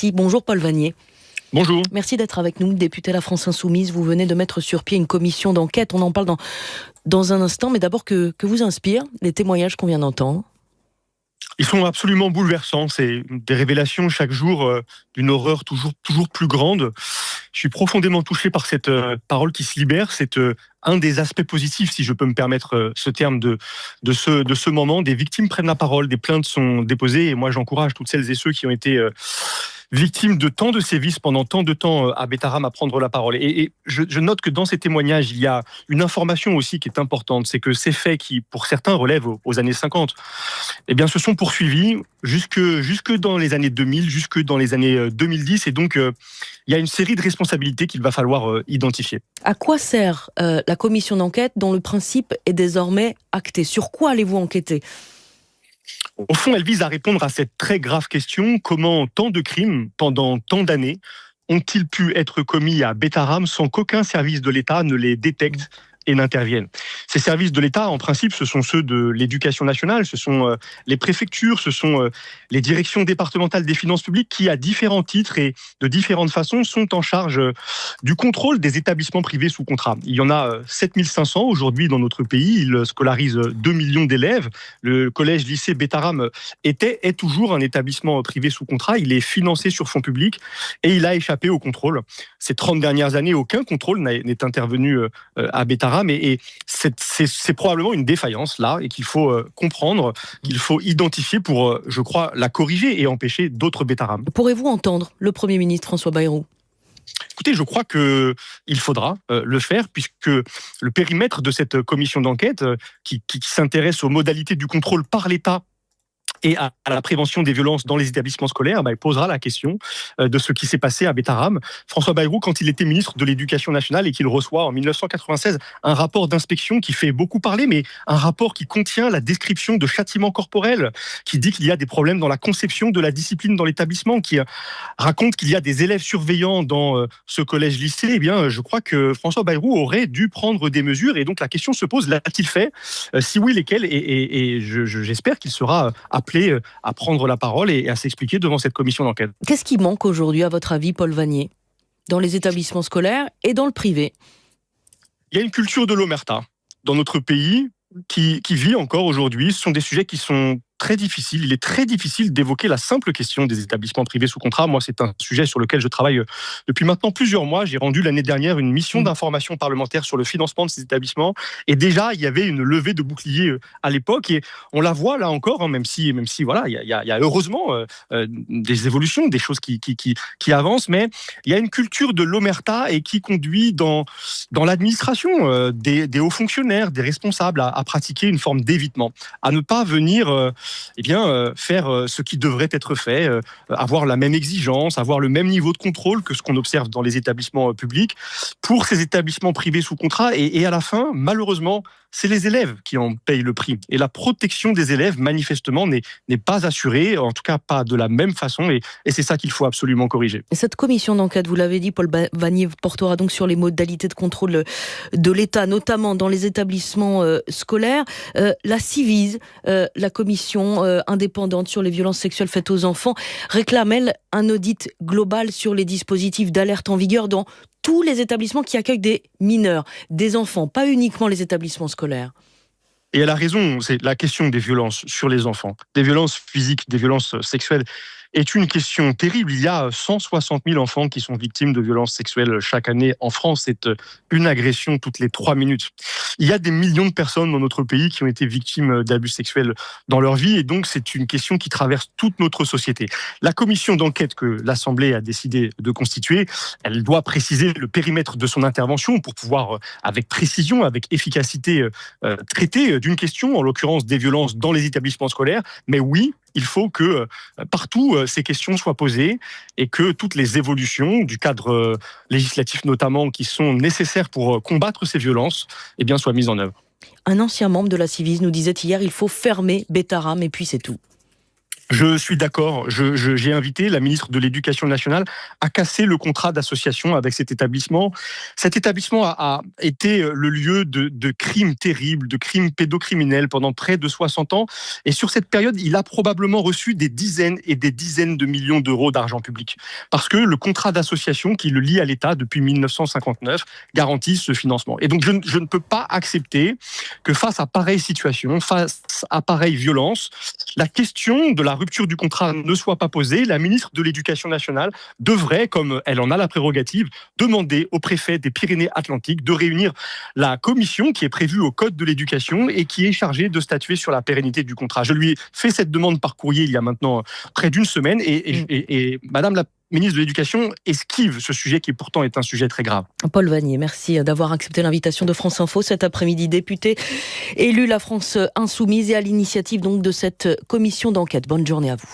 Merci. Bonjour Paul Vannier. Bonjour. Merci d'être avec nous, député La France Insoumise. Vous venez de mettre sur pied une commission d'enquête. On en parle dans un instant, mais d'abord, que vous inspirent les témoignages qu'on vient d'entendre? Ils sont absolument bouleversants. C'est des révélations chaque jour d'une horreur toujours plus grande. Je suis profondément touché par cette parole qui se libère. C'est un des aspects positifs, si je peux me permettre ce terme, de ce moment. Des victimes prennent la parole, des plaintes sont déposées. Et moi, j'encourage toutes celles et ceux qui ont été victimes de tant de sévices pendant tant de temps à Betharam à prendre la parole. Et je note que dans ces témoignages, il y a une information aussi qui est importante. C'est que ces faits qui, pour certains, relèvent aux années 50, eh bien, se sont poursuivis jusque dans les années 2000, jusque dans les années 2010. Et donc, il y a une série de responsabilités qu'il va falloir identifier. À quoi sert la commission d'enquête dont le principe est désormais acté? Sur quoi allez-vous enquêter? Au fond, elle vise à répondre à cette très grave question: comment tant de crimes, pendant tant d'années, ont-ils pu être commis à Betharam sans qu'aucun service de l'État ne les détecte et n'interviennent? Ces services de l'État, en principe, ce sont ceux de l'Éducation nationale, ce sont les préfectures, ce sont les directions départementales des finances publiques qui, à différents titres et de différentes façons, sont en charge du contrôle des établissements privés sous contrat. Il y en a 7500 aujourd'hui dans notre pays. Ils scolarisent 2 millions d'élèves. Le collège-lycée Betharam est toujours un établissement privé sous contrat. Il est financé sur fonds publics et il a échappé au contrôle. Ces 30 dernières années, aucun contrôle n'est intervenu à Betharam. Et c'est probablement une défaillance là, et qu'il faut comprendre, qu'il faut identifier pour, je crois, la corriger et empêcher d'autres Betharam. Pourrez-vous entendre le Premier ministre François Bayrou? Écoutez, je crois qu'il faudra le faire, puisque le périmètre de cette commission d'enquête qui s'intéresse aux modalités du contrôle par l'État et à la prévention des violences dans les établissements scolaires, il posera la question de ce qui s'est passé à Betharam. François Bayrou, quand il était ministre de l'Éducation nationale et qu'il reçoit en 1996 un rapport d'inspection qui fait beaucoup parler, mais un rapport qui contient la description de châtiments corporels, qui dit qu'il y a des problèmes dans la conception de la discipline dans l'établissement, qui raconte qu'il y a des élèves surveillants dans ce collège-lycée, eh bien, je crois que François Bayrou aurait dû prendre des mesures. Et donc la question se pose, l'a-t-il fait? Si oui, lesquelles? Et j'espère qu'il sera appelé à prendre la parole et à s'expliquer devant cette commission d'enquête. Qu'est-ce qui manque aujourd'hui, à votre avis, Paul Vannier, dans les établissements scolaires et dans le privé? Il y a une culture de l'omerta dans notre pays qui vit encore aujourd'hui. Ce sont des sujets qui sont très difficiles. Il est très difficile d'évoquer la simple question des établissements privés sous contrat. Moi, c'est un sujet sur lequel je travaille depuis maintenant plusieurs mois. J'ai rendu l'année dernière une mission d'information parlementaire sur le financement de ces établissements. Et déjà, il y avait une levée de bouclier à l'époque. Et on la voit là encore, même si voilà, il y a heureusement des évolutions, des choses qui avancent. Mais il y a une culture de l'omerta et qui conduit dans l'administration des hauts fonctionnaires, des responsables à pratiquer une forme d'évitement, à ne pas venir faire ce qui devrait être fait, avoir la même exigence, avoir le même niveau de contrôle que ce qu'on observe dans les établissements publics, pour ces établissements privés sous contrat. Et à la fin, malheureusement, c'est les élèves qui en payent le prix. Et la protection des élèves, manifestement, n'est pas assurée, en tout cas pas de la même façon. Et c'est ça qu'il faut absolument corriger. Et cette commission d'enquête, vous l'avez dit, Paul Vannier, portera donc sur les modalités de contrôle de l'État, notamment dans les établissements scolaires. La Civise, la commission indépendante sur les violences sexuelles faites aux enfants, réclame, elle, un audit global sur les dispositifs d'alerte en vigueur dans tous les établissements qui accueillent des mineurs, des enfants, pas uniquement les établissements scolaires. Et elle a raison, c'est la question des violences sur les enfants, des violences physiques, des violences sexuelles, est une question terrible. Il y a 160 000 enfants qui sont victimes de violences sexuelles chaque année en France. C'est une agression toutes les 3 minutes. Il y a des millions de personnes dans notre pays qui ont été victimes d'abus sexuels dans leur vie, et donc c'est une question qui traverse toute notre société. La commission d'enquête que l'Assemblée a décidé de constituer, elle doit préciser le périmètre de son intervention pour pouvoir, avec précision, avec efficacité, traiter d'une question, en l'occurrence des violences dans les établissements scolaires. Mais oui, il faut que partout ces questions soient posées et que toutes les évolutions du cadre législatif notamment qui sont nécessaires pour combattre ces violences soient mises en œuvre. Un ancien membre de la Civise nous disait hier, il faut fermer Betharam et puis c'est tout. Je suis d'accord. J'ai invité la ministre de l'Éducation nationale à casser le contrat d'association avec cet établissement. Cet établissement a été le lieu de crimes terribles, de crimes pédocriminels pendant près de 60 ans. Et sur cette période, il a probablement reçu des dizaines et des dizaines de millions d'euros d'argent public. Parce que le contrat d'association qui le lie à l'État depuis 1959 garantit ce financement. Et donc, je ne peux pas accepter que face à pareille situation, face à pareille violence, la question de la rupture du contrat ne soit pas posée. La ministre de l'Éducation nationale devrait, comme elle en a la prérogative, demander au préfet des Pyrénées-Atlantiques de réunir la commission qui est prévue au Code de l'éducation et qui est chargée de statuer sur la pérennité du contrat. Je lui ai fait cette demande par courrier il y a maintenant près d'une semaine et Madame la ministre de l'Éducation esquive ce sujet qui pourtant est un sujet très grave. Paul Vannier, merci d'avoir accepté l'invitation de France Info cet après-midi. Député élu La France Insoumise et à l'initiative donc de cette commission d'enquête. Bonne journée à vous.